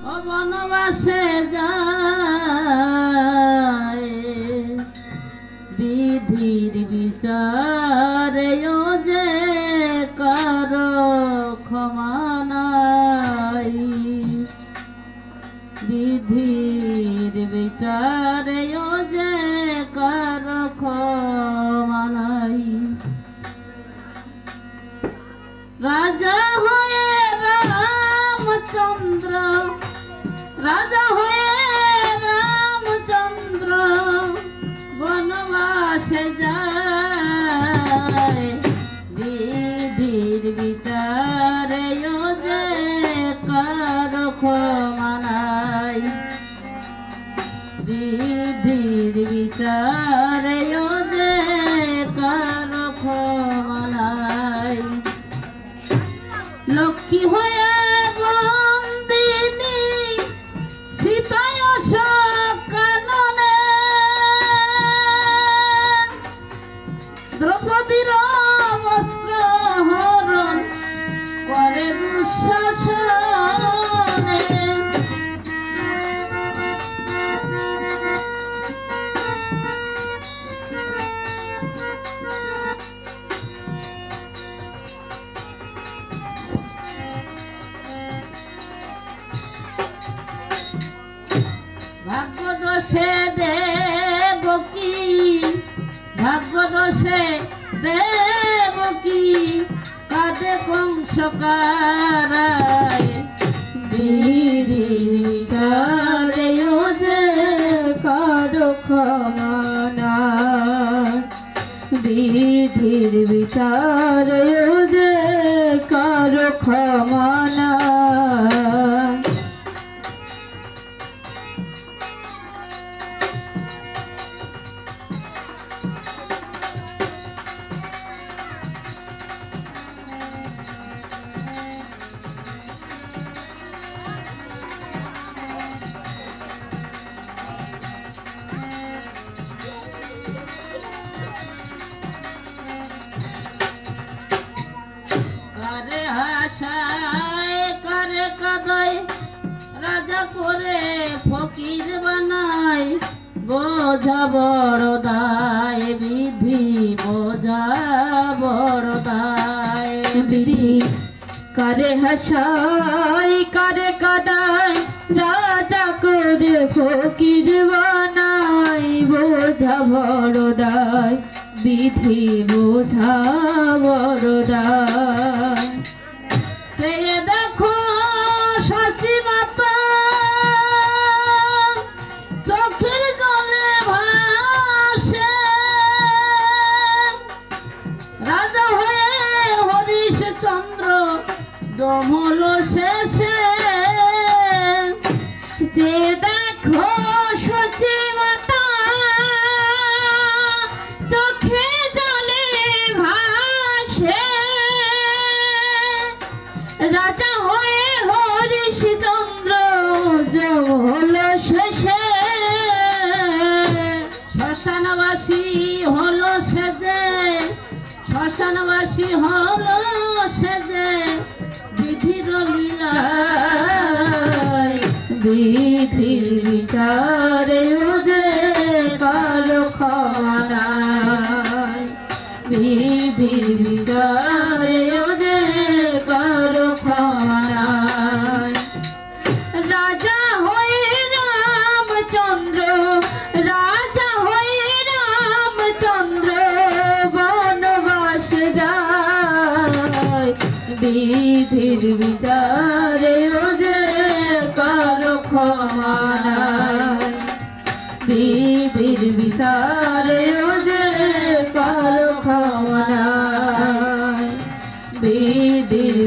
বনবাসে যায় বিধির বিচারে যে কারো ক্ষমা নাই বিধির বিচারে যে কারো ক্ষমা নাই রাজা হয়ে রামচন্দ্র রাজা হয়ে রামচন্দ্র বনবাসে যায় বিধির বিচারে যে কারো ক্ষমা নাই বিধির বিচারে যে কারো ক্ষমা নাই লক্ষ্মী হয়ে বন্দিনী সিপাই কাননে দ্রৌপদীর বস্ত্র হরণ করে দুঃশাসনে ভাগ্যদোষে দেবকী ভাগ্যদোষে দেবকী কাঁদে কংস কারায় বিচারে যে কারো ক্ষমা নাই বিধির বিচারে যে কারো ক্ষমা নাই কারে হাসায় কারে কাদায় রাজা করে ফকির বানায় বোঝা বড় দায় বিধি বোঝা বড় দায় বিধি কারে হাসায় কারে কাদায় রাজা করে ফকির বানায় বোঝা বড় দায় বিধি বোঝা বড় দায় সে দেখো শশী মাতা চোখের জলে ভাসে রাজা হয়ে হরিশচন্দ্র দমল শেষে সে দেখো শশী মাতা চোখে জলে ভাসে রাজা হয়ে হরিশচন্দ্র জল শেষে শ্মশানবাসী হলো সেজে শ্মশানবাসী হলো সেজে বিধির লীলায় বিধির বিচারে যে কারো ক্ষমা নাই বিধির বিচারে যে কারো ক্ষমা নাই রাজা হয়ে রামচন্দ্র রাজা হয়ে রামচন্দ্র বনবাস যায় বিধির বিচারে যে কারো ক্ষমা নাই বিধির বিচারে যে কারো ক্ষমা নাই বিধির